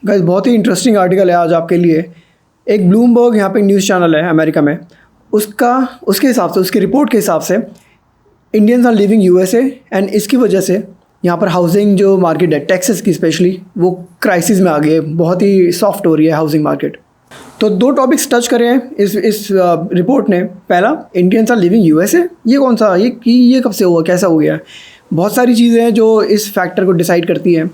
Guys बहुत ही interesting article है आज आपके लिए। एक ब्लूमबर्ग यहाँ पे न्यूज़ चैनल है अमेरिका में, उसके हिसाब से, उसकी रिपोर्ट के हिसाब से Indians are living USA and इसकी वजह से यहाँ पर हाउसिंग जो मार्केट है टेक्सास की स्पेशली वो क्राइसिस में आ गई है, बहुत ही सॉफ्ट हो रही है हाउसिंग मार्केट। तो 2 टॉपिक्स टच करे हैं इस रिपोर्ट ने। पहला, इंडियंस आर लिविंग यूएसए, ये कौन सा, ये कब से हुआ, कैसा हो गया। बहुत सारी चीज़ें हैं जो इस फैक्टर को डिसाइड करती हैं,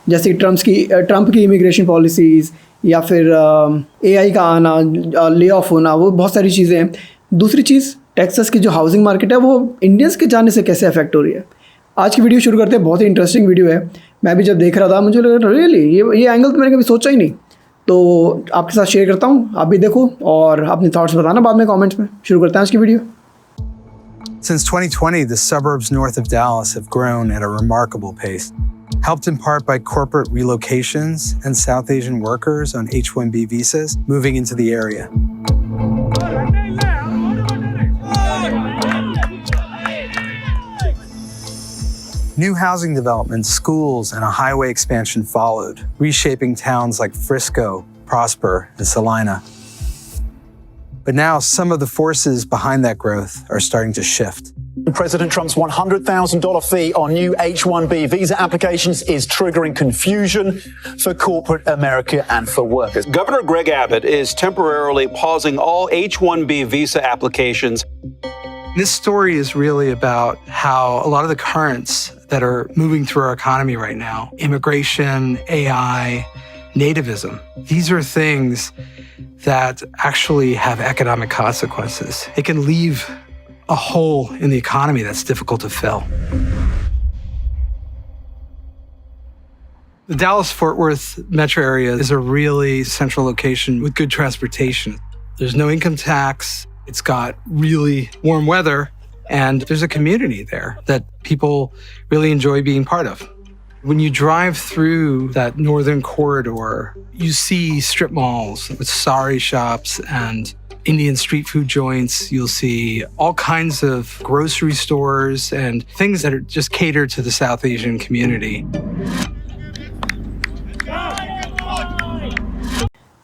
जैसे ट्रम्प की इमिग्रेशन पॉलिसीज़ या फिर एआई का आना, ले ऑफ होना, वो बहुत सारी चीज़ें हैं। दूसरी चीज़, टेक्सास की जो हाउसिंग मार्केट है वो इंडियंस के जाने से कैसे अफेक्ट हो रही है। आज की वीडियो शुरू करते हैं। बहुत ही इंटरेस्टिंग वीडियो है। मैं भी जब देख रहा था मुझे लगा रियली ये एंगल तो मैंने कभी सोचा ही नहीं, तो आपके साथ शेयर करता हूँ, आप भी देखो और अपने थॉट्स बताना बाद में कमेंट्स में। शुरू करते हैं आज की video. Since 2020, the suburbs north of Dallas have grown at a remarkable pace, helped in part by corporate relocations and South Asian workers on H-1B visas moving into the area. New housing developments, schools, and a highway expansion followed, reshaping towns like Frisco, Prosper, and Salina. But now some of the forces behind that growth are starting to shift. President Trump's $100,000 fee on new H-1B visa applications is triggering confusion for corporate America and for workers. Governor Greg Abbott is temporarily pausing all H-1B visa applications. This story is really about how a lot of the currents that are moving through our economy right now, immigration, AI, nativism, these are things that actually have economic consequences. It can leave a hole in the economy that's difficult to fill. The Dallas-Fort Worth metro area is a really central location with good transportation. There's no income tax. It's got really warm weather, and there's a community there that people really enjoy being part of. When you drive through that northern corridor, you see strip malls with sari shops and Indian street food joints. You'll see all kinds of grocery stores and things that are just catered to the South Asian community.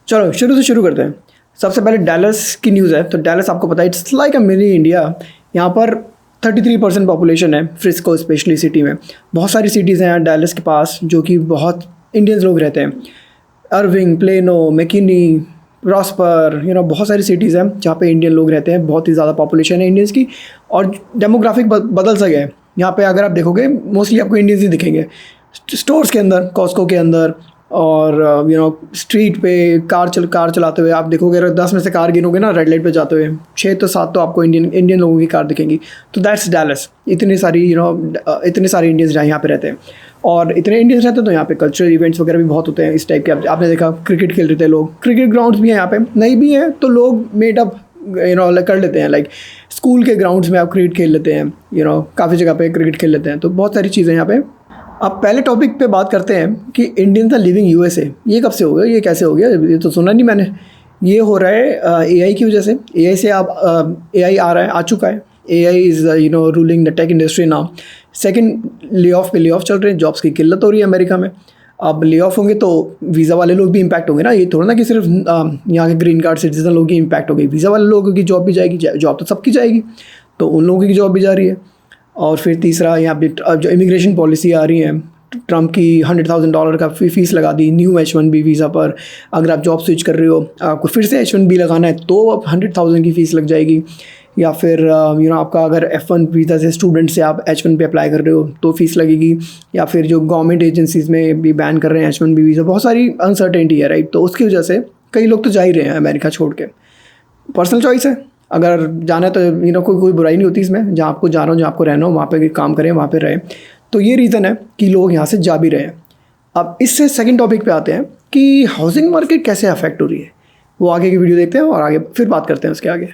चलो शुरू करते हैं। सबसे पहले Dallas की news है। तो Dallas आपको पता है it's like a mini India. यहाँ पर 33% पॉपुलेशन है, फ्रिस्को स्पेशली सिटी में। बहुत सारी सिटीज़ हैं यहाँ डैलस के पास जो कि बहुत इंडियंस लोग रहते हैं। अर्विंग, प्लेनो, मैकिनी, प्रॉस्पर, बहुत सारी सिटीज़ हैं जहाँ पे इंडियन लोग रहते हैं। बहुत ही ज़्यादा पॉपुलेशन है इंडियंस की और डेमोग्राफिक बदल सा गया है। यहाँ पे अगर आप देखोगे मोस्टली आपको इंडियंस ही दिखेंगे स्टोर्स के अंदर, कॉस्को के अंदर, और स्ट्रीट पे कार चलाते हुए आप देखोगे। अगर 10 में से कार गिनोगे ना रेड लाइट पे जाते हुए 6 तो 7 तो आपको इंडियन लोगों की कार दिखेंगी। तो दैट्स डैलस। इतने सारे इंडियंस यहाँ पे रहते हैं और इतने इंडियंस रहते हैं तो यहाँ पे कल्चरल इवेंट्स वगैरह भी बहुत होते हैं इस टाइप के। आपने देखा क्रिकेट खेल रहे थे लोग, क्रिकेट ग्राउंड्स भी हैं यहाँ पे, नहीं भी हैं तो लोग मेडअप कर लेते हैं। लाइक स्कूल के ग्राउंड्स में आप क्रिकेट खेल लेते हैं, काफ़ी जगह पे क्रिकेट खेल लेते हैं। तो बहुत सारी चीज़ें यहाँ पे। अब पहले टॉपिक पे बात करते हैं कि इंडियंस आर लिविंग यूएसए। ये कब से हो गया, ये कैसे हो गया, ये तो सुना नहीं मैंने। ये हो रहा है एआई की वजह से। एआई से आप एआई आ चुका है। AI is ruling the tech industry now. Second, lay off चल रहे हैं, जॉब्स की किल्लत हो रही है अमेरिका में। अब ले ऑफ होंगे तो वीज़ा वाले लोग भी इम्पैक्ट होंगे ना। ये थोड़ा ना कि सिर्फ यहाँ के ग्रीन कार्ड सिटीजन लोग ही इम्पैक्ट हो गई, वीज़ा वाले लोगों की जॉब भी जाएगी। जॉब तो सबकी जाएगी, तो उन लोगों की जॉब भी जा रही है। और फिर तीसरा, यहाँ पे जो इमिग्रेशन पॉलिसी आ रही है ट्रम्प की, $100,000 का फीस लगा दी न्यू H-1B वीज़ा पर। अगर आप जॉब स्विच कर रहे हो, आपको फिर से H-1B लगाना है तो अब 100,000 की फ़ीस लग जाएगी। या फिर आपका अगर F1 वीज़ा से स्टूडेंट से आप H-1 पे अप्लाई कर रहे हो तो फीस लगेगी। या फिर जो गवर्नमेंट एजेंसीज़ में भी बैन कर रहे हैं H-1B वीज़ा, बहुत सारी अनसर्टेनिटी है, राइट। तो उसकी वजह से कई लोग तो जा ही रहे हैं अमेरिका छोड़ के। पर्सनल चॉइस है, अगर जाना है तो कोई बुराई नहीं होती इसमें। जहाँ आपको जाना हो, जहाँ आपको रहना हो, वहाँ पे काम करें, वहाँ पे रहें। तो ये रीज़न है कि लोग यहाँ से जा भी रहे हैं। अब इससे सेकंड टॉपिक पे आते हैं कि हाउसिंग मार्केट कैसे अफेक्ट हो रही है। वो आगे की वीडियो देखते हैं और आगे फिर बात करते हैं उसके आगे।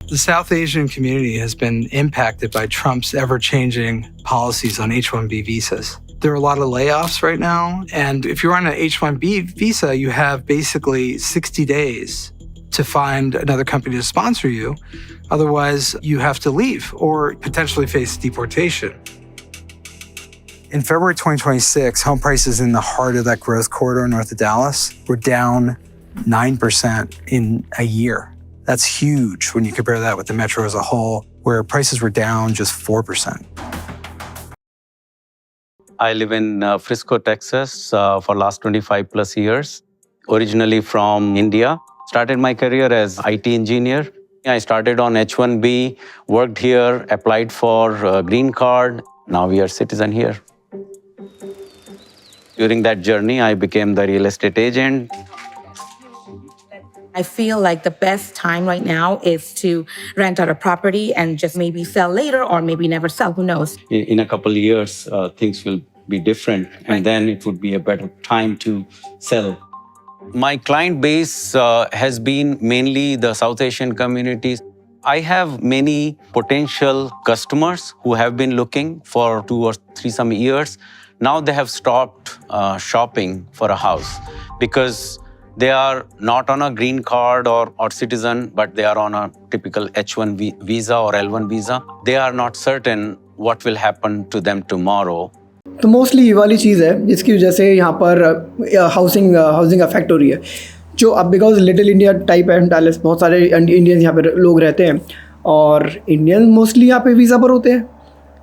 The South Asian community has been impacted by Trump's ever-changing policies on H-1B visas. There are a lot of layoffs right now, and if you're on an H-1B visa, you have basically 60 days to find another company to sponsor you. Otherwise, you have to leave or potentially face deportation. In February 2026, home prices in the heart of that growth corridor north of Dallas were down 9% in a year. That's huge when you compare that with the metro as a whole, where prices were down just 4%. I live in Frisco, Texas for last 25 plus years. Originally from India. Started my career as IT engineer. I started on H-1B, worked here, applied for green card. Now we are citizen here. During that journey, I became the real estate agent. I feel like the best time right now is to rent out a property and just maybe sell later or maybe never sell, who knows? In a couple of years, things will be different, and then it would be a better time to sell. My client base has been mainly the South Asian communities. I have many potential customers who have been looking for 2 or 3 some years. Now they have stopped shopping for a house because they are not on a green card or citizen, but they are on a typical H-1 visa or L-1 visa. They are not certain what will happen to them tomorrow. तो mostly ये वाली चीज़ है जिसकी वजह से यहाँ पर housing affect हो रही है, जो अब बिकॉज लिटिल इंडिया टाइप है डैलस, बहुत सारे इंडियंस यहाँ पर लोग रहते हैं और इंडियन मोस्टली यहाँ पे वीज़ा पर होते हैं.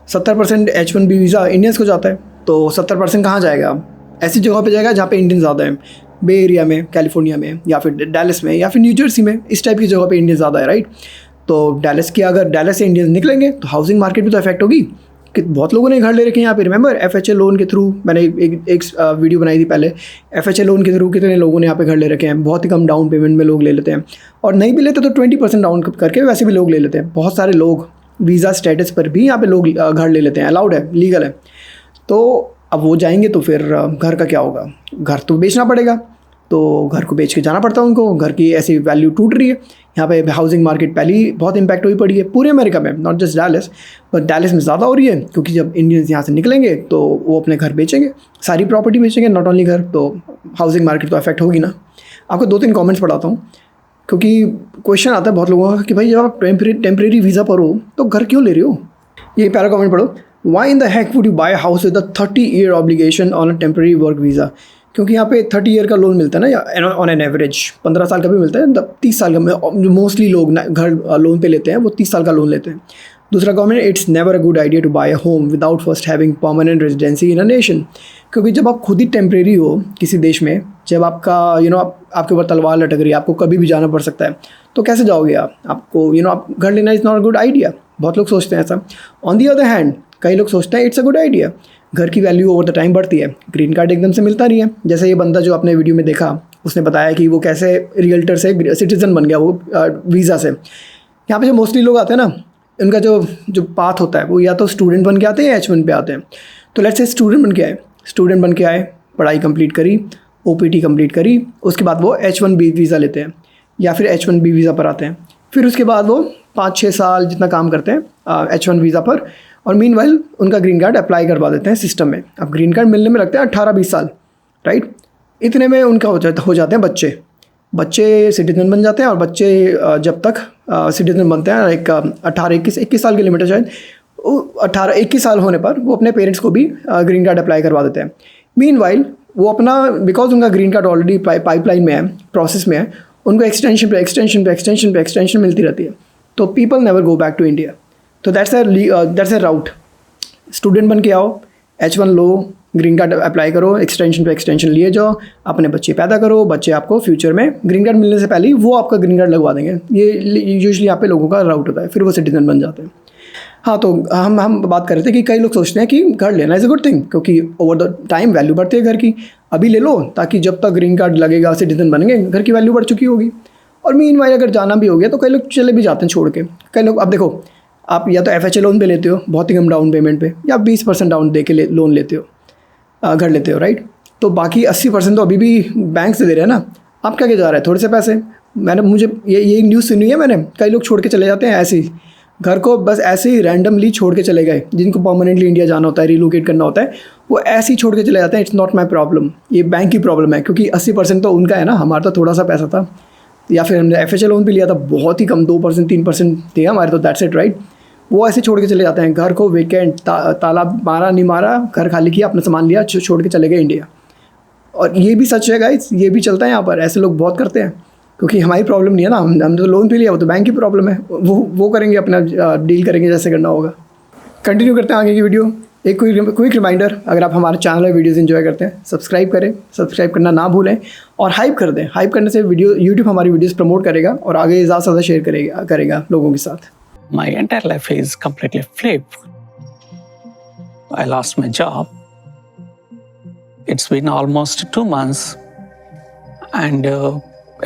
70% H-1B वीज़ा इंडियंस को जाता है, तो 70% कहाँ जाएगा? ऐसी जगह पे जाएगा जहाँ पे इंडियन ज़्यादा हैं, बे एरिया में, कैलिफोर्निया में, या फिर डैलस में, या फिर न्यू जर्सी में. इस टाइप की जगह पे इंडियन ज़्यादा है, राइट? तो अगर डैलस से इंडियंस निकलेंगे तो हाउसिंग मार्केट भी तो इफेक्ट होगी कि बहुत लोगों ने घर ले रखे हैं यहाँ पे. रिमेंबर FHA लोन के थ्रू मैंने एक वीडियो बनाई थी पहले. FHA लोन के थ्रू कितने लोगों ने यहाँ पे घर ले रखे हैं. बहुत ही कम डाउन पेमेंट में लोग ले लेते हैं, और नहीं भी लेते तो 20% डाउन करके वैसे भी लोग ले लेते हैं. बहुत सारे लोग वीज़ा स्टेटस पर भी यहाँ पे लोग घर ले लेते हैं, अलाउड है, लीगल है. तो अब वो जाएंगे तो फिर घर का क्या होगा? घर तो बेचना पड़ेगा, तो घर को बेच के जाना पड़ता है उनको. घर की ऐसी वैल्यू टूट रही है. यहाँ पे हाउसिंग मार्केट पहले ही बहुत इंपैक्ट हुई पड़ी है पूरे अमेरिका में, नॉट जस्ट डैलस, पर डैलस में ज़्यादा हो रही है क्योंकि जब इंडियंस यहाँ से निकलेंगे तो वो अपने घर बेचेंगे, सारी प्रॉपर्टी बेचेंगे, नॉट ओनली घर. तो हाउसिंग मार्केट तो अफेक्ट होगी ना. आपको 2-3 कमेंट्स पढ़ाता हूँ क्योंकि क्वेश्चन आता है बहुत लोगों का कि भाई जब आप टेम्परेरी वीज़ा पर हो तो घर क्यों ले रहे हो? ये पहला कमेंट पढ़ो. Why in the heck would you buy a house with a 30-year obligation on a temporary work visa? क्योंकि यहाँ पे 30 ईयर का लोन मिलता है ना, या ऑन एन एवरेज 15 साल का भी मिलता है, 30 साल का. जो मोस्टली लोग घर लोन पे लेते हैं वो 30 साल का लोन लेते हैं. दूसरा comment, it's never a good idea to buy a home without first having permanent residency in a nation. क्योंकि जब आप खुद ही टेम्परेरी हो किसी देश में, जब आपका आपके ऊपर तलवार लटक रही है, आपको कभी भी जाना पड़ सकता है, तो कैसे जाओगे आप? आपको आप घर लेना is not a good idea. बहुत लोग सोचते हैं ऐसा. ऑन दी अदर हैंड कई लोग सोचते हैं इट्स अ गुड आइडिया. घर की वैल्यू ओवर द टाइम बढ़ती है. ग्रीन कार्ड एकदम से मिलता नहीं है. जैसे ये बंदा जो आपने वीडियो में देखा, उसने बताया कि वो कैसे रियल्टर से सिटीजन बन गया वो वीज़ा से. यहाँ पे जो मोस्टली लोग आते हैं ना, उनका जो पाथ होता है वो या तो स्टूडेंट बन के आते हैं या H-1 पे आते हैं. तो लेट्स से स्टूडेंट बन के आए, पढ़ाई कंप्लीट करी, OPT कंप्लीट करी, उसके बाद वो H-1B वीज़ा लेते हैं या फिर H-1B वीज़ा पर आते हैं. फिर उसके बाद वो 5-6 साल जितना काम करते हैं H-1 वीज़ा पर, और मीनवाइल उनका ग्रीन कार्ड अप्लाई करवा देते हैं सिस्टम में. अब ग्रीन कार्ड मिलने में लगते हैं 18-20 साल, राइट? इतने में उनका हो जाते हैं बच्चे सिटीजन बन जाते हैं. और बच्चे जब तक सिटीजन बनते हैं, एक 18-21 साल की लिमिट है शायद, 18-21 साल होने पर वो अपने पेरेंट्स को भी ग्रीन कार्ड अप्लाई करवा देते हैं. मीनवाइल वो अपना, बिकॉज उनका ग्रीन कार्ड ऑलरेडी पाइपलाइन में है, प्रोसेस में है, उनको एक्सटेंशन मिलती रहती है. तो people never go back to India. तो दैट्स ए राउट. स्टूडेंट बन के आओ, H-1 लो, ग्रीन कार्ड अप्लाई करो, एक्सटेंशन लिए जाओ, अपने बच्चे पैदा करो, बच्चे आपको फ्यूचर में ग्रीन कार्ड मिलने से पहले ही वो आपका ग्रीन कार्ड लगवा देंगे. ये यूजुअली यहाँ पे लोगों का राउट होता है, फिर वो सिटीजन बन जाते हैं. हाँ, तो हम बात कर रहे थे कि कई लोग सोचते हैं कि घर लेना इज़ अ गुड थिंग क्योंकि ओवर द टाइम वैल्यू बढ़ती है घर की. अभी ले लो ताकि जब तक ग्रीन कार्ड लगेगा, सिटीजन बनेंगे, घर की वैल्यू बढ़ चुकी होगी. और मीनवाइल अगर जाना भी हो गया तो कई लोग चले भी जाते हैं छोड़ के. कई लोग, अब देखो, आप या तो FHA लोन पे लेते हो बहुत ही कम डाउन पेमेंट पे, या 20% डाउन दे के लोन लेते हो, घर लेते हो, राइट? तो बाकी 80% तो अभी भी बैंक से दे रहे हैं ना. आप क्या जा रहे हैं? थोड़े से पैसे. मुझे ये न्यूज़ सुनी है मैंने, कई लोग छोड़ के चले जाते हैं ऐसे ही घर को, बस ऐसे ही रैंडमली छोड़ के चले गए. जिनको परमानेंटली इंडिया जाना होता है, रिलोकेट करना होता है, वो ऐसे ही छोड़ के चले जाते हैं. इट्स नॉट माई प्रॉब्लम, ये बैंक की प्रॉब्लम है क्योंकि 80% तो उनका है ना, हमारा तो थोड़ा सा पैसा था, या फिर हमने FHA लोन भी लिया था, बहुत ही कम 2%-3% थे हमारे, तो दैट्स इट, राइट? वो ऐसे छोड़ के चले जाते हैं घर को वेकेंट, ताला मारा नहीं मारा, घर खाली किया, अपना सामान लिया, छोड़ के चले गए इंडिया। और ये भी सच है गाइस, ये भी चलता है यहाँ पर, ऐसे लोग बहुत करते हैं। क्योंकि हमारी प्रॉब्लम नहीं है ना, हम तो लोन पे लिया, वो तो बैंक की प्रॉब्लम है, वो करेंगे, अपना डील करेंगे जैसे करना होगा। कंटिन्यू करते हैं आगे की वीडियो। एक क्विक रिमाइंडर, अगर आप हमारे चैनल में वीडियोस एंजॉय करते हैं, सब्सक्राइब करें, सब्सक्राइब करना ना भूलें और हाइप कर दें। हाइप करने से यूट्यूब हमारी वीडियोस प्रमोट करेगा और आगे ज़्यादा से ज़्यादा शेयर करेगा लोगों के साथ। My entire life is completely flipped. I lost my job. It's been almost 2 months, and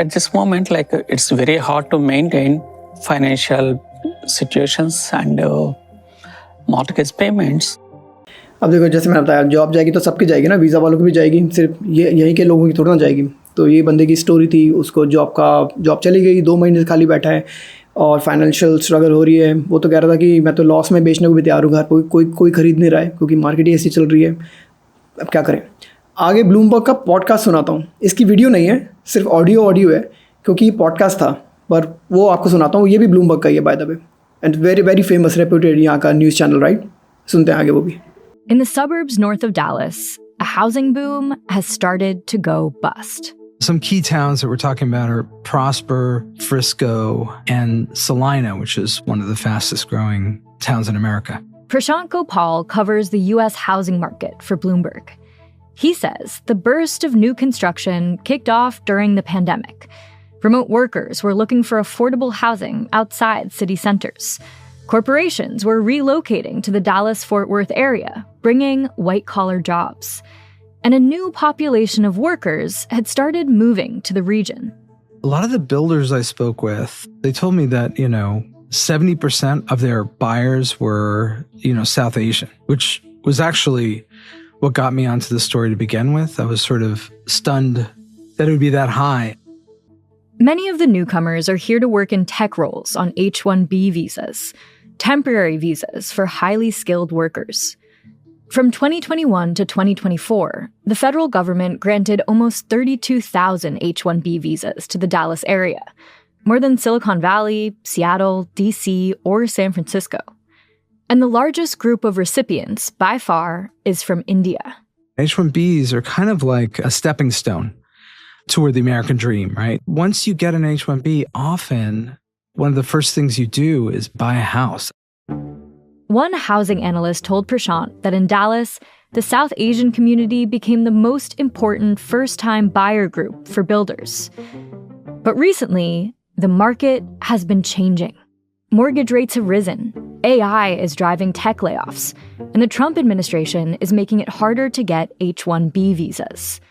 at this moment, it's very hard to maintain financial situations and mortgage payments. अब देखो, जैसे मैंने बताया, जॉब जाएगी तो सबकी जाएगी ना, वीज़ा वालों की भी जाएगी, सिर्फ यहीं के लोगों की थोड़ा ना जाएगी। तो ये बंदे की स्टोरी थी, उसको जॉब चली गई, 2 महीने से खाली बैठा है और फाइनेंशियल स्ट्रगल हो रही है। वो तो कह रहा था कि मैं तो लॉस में बेचने को भी तैयार हूँ, घर पर कोई खरीद नहीं रहा है क्योंकि मार्केट ही ऐसी चल रही है। अब क्या करें। आगे ब्लूमबर्ग का पॉडकास्ट सुनाता हूँ, इसकी वीडियो नहीं है, सिर्फ ऑडियो है, क्योंकि ये पॉडकास्ट था, पर वो आपको सुनाता हूँ। ये भी ब्लूमबर्ग का ही है by the way, and very very famous reputed यहाँ का न्यूज़ चैनल, राइट। सुनते हैं आगे वो भी। In the suburbs north of Dallas, a housing boom has started to go bust. Some key towns that we're talking about are Prosper, Frisco, and Salina, which is one of the fastest growing towns in America. Prashant Gopal covers the U.S. housing market for Bloomberg. He says the burst of new construction kicked off during the pandemic. Remote workers were looking for affordable housing outside city centers. Corporations were relocating to the Dallas-Fort Worth area, bringing white-collar jobs. And a new population of workers had started moving to the region. A lot of the builders I spoke with, they told me that, 70% of their buyers were, South Asian, which was actually what got me onto the story to begin with. I was sort of stunned that it would be that high. Many of the newcomers are here to work in tech roles on H-1B visas, temporary visas for highly skilled workers. From 2021 to 2024, the federal government granted almost 32,000 H-1B visas to the Dallas area, more than Silicon Valley, Seattle, DC, or San Francisco. And the largest group of recipients, by far, is from India. H-1Bs are kind of like a stepping stone toward the American dream, right? Once you get an H-1B, often one of the first things you do is buy a house. One housing analyst told Prashant that in Dallas, the South Asian community became the most important first-time buyer group for builders. But recently, the market has been changing. Mortgage rates have risen, AI is driving tech layoffs, and the Trump administration is making it harder to get H-1B visas.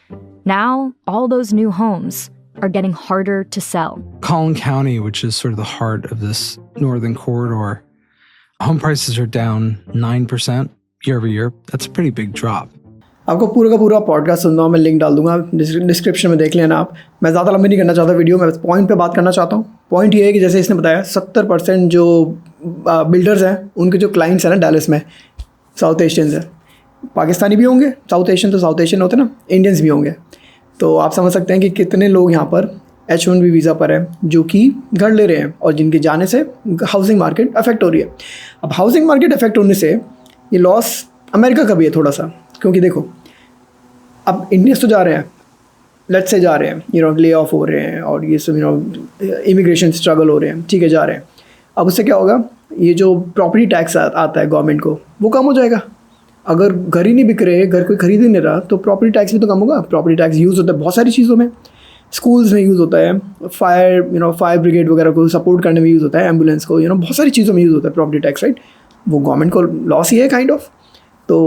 Now, all those new homes are getting harder to sell. Collin County, which is sort of the heart of this northern corridor, home prices are down 9% year over year. That's a pretty big drop. आपको पूरा का पूरा podcast सुनना हो, मैं link डाल दूंगा description में, देख लेना आप। मैं ज़्यादा लंबी नहीं करना चाहता वीडियो, मैं पॉइंट पे बात करना चाहता हूँ। पॉइंट ये है कि जैसे इसने बताया 70% जो बिल्डर्स हैं उनके जो क्लाइंट्स हैं ना डैलस में, साउथ एशियंस हैं। पाकिस्तानी भी होंगे, साउथ एशियन तो साउथ एशियन होते हैं ना, इंडियंस भी होंगे। तो आप समझ सकते हैं कि कितने लोग यहाँ पर H-1B वीज़ा पर हैं जो कि घर ले रहे हैं और जिनके जाने से हाउसिंग मार्केट अफेक्ट हो रही है। अब हाउसिंग मार्केट अफेक्ट होने से ये लॉस अमेरिका का भी है थोड़ा सा, क्योंकि देखो अब इंडियंस तो जा रहे हैं, लेट्स से जा रहे हैं, ले ऑफ हो रहे हैं और ये सब इमिग्रेशन स्ट्रगल हो रहे हैं, ठीक है, जा रहे हैं। अब उससे क्या होगा, ये जो प्रॉपर्टी टैक्स आता है गवर्नमेंट को, वो कम हो जाएगा। अगर घर ही नहीं बिक रहे, घर कोई खरीद ही नहीं रहा, तो प्रॉपर्टी टैक्स भी तो कम होगा। प्रॉपर्टी टैक्स यूज़ होता है बहुत सारी चीज़ों में, स्कूल्स में यूज़ होता है, फायर ब्रिगेड वगैरह को सपोर्ट करने में यूज़ होता है, एम्बुलेंस को, बहुत सारी चीज़ों में यूज़ होता है प्रॉपर्टी टैक्स, राइट। वो गवर्नमेंट को लॉस ही है काइंड ऑफ। तो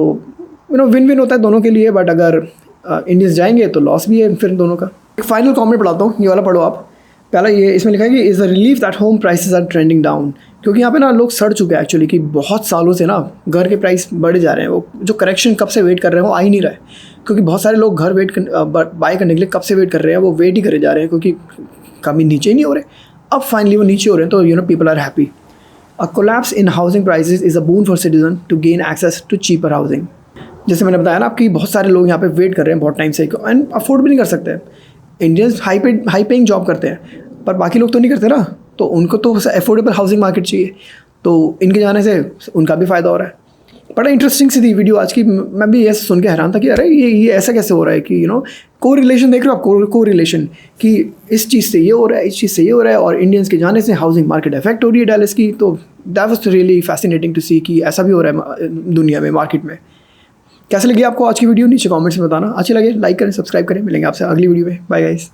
विन विन होता है दोनों के लिए, बट अगर इंडियंस जाएंगे तो लॉस भी है फिर दोनों का। एक फाइनल कमेंट पढ़ाता हूँ, ये वाला पढ़ो आप। पहला ये इसमें लिखा है कि is the relief that home prices are trending down, क्योंकि यहाँ पे ना लोग सड़ चुके हैं एक्चुअली कि बहुत सालों से ना घर के प्राइस बढ़े जा रहे हैं। वो जो करेक्शन कब से वेट कर रहे हैं वो आ ही नहीं रहा है, क्योंकि बहुत सारे लोग घर बाय करने के लिए कब से वेट कर रहे हैं, वो वेट ही करे जा रहे हैं क्योंकि कभी नीचे ही नहीं हो रहे। अब फाइनली वो नीचे हो रहे हैं, तो people are happy. A collapse in housing prices is a boon for citizen to gain access to cheaper housing. जैसे मैंने बताया ना आपकी, बहुत सारे लोग यहाँ पे वेट कर रहे हैं बहुत टाइम से एंड अफोर्ड भी नहीं कर सकते। इंडियंस हाई पेइंग जॉब करते हैं, पर बाकी लोग तो नहीं करते ना, तो उनको तो अफोर्डेबल हाउसिंग मार्केट चाहिए। तो इनके जाने से उनका भी फ़ायदा हो रहा है। बड़ा इंटरेस्टिंग सी थी वीडियो आज की। मैं भी ऐसे सुन के हैरान था कि अरे ये ऐसा कैसे हो रहा है कि को रिलेशन देख रहे हो आप, को रिलेशन कि इस चीज़ से ये हो रहा है, इस चीज़ से ये हो रहा है, और इंडियंस के जाने से हाउसिंग मार्केट इफेक्ट हो रही है डैलस की। तो that was really fascinating to see कि ऐसा भी हो रहा है दुनिया में, मार्केट में। कैसे लगी आपको आज की वीडियो नीचे कमेंट्स में बताना। अच्छी लगे लाइक करें, सब्सक्राइब करें। मिलेंगे आपसे अगली वीडियो में। Bye guys.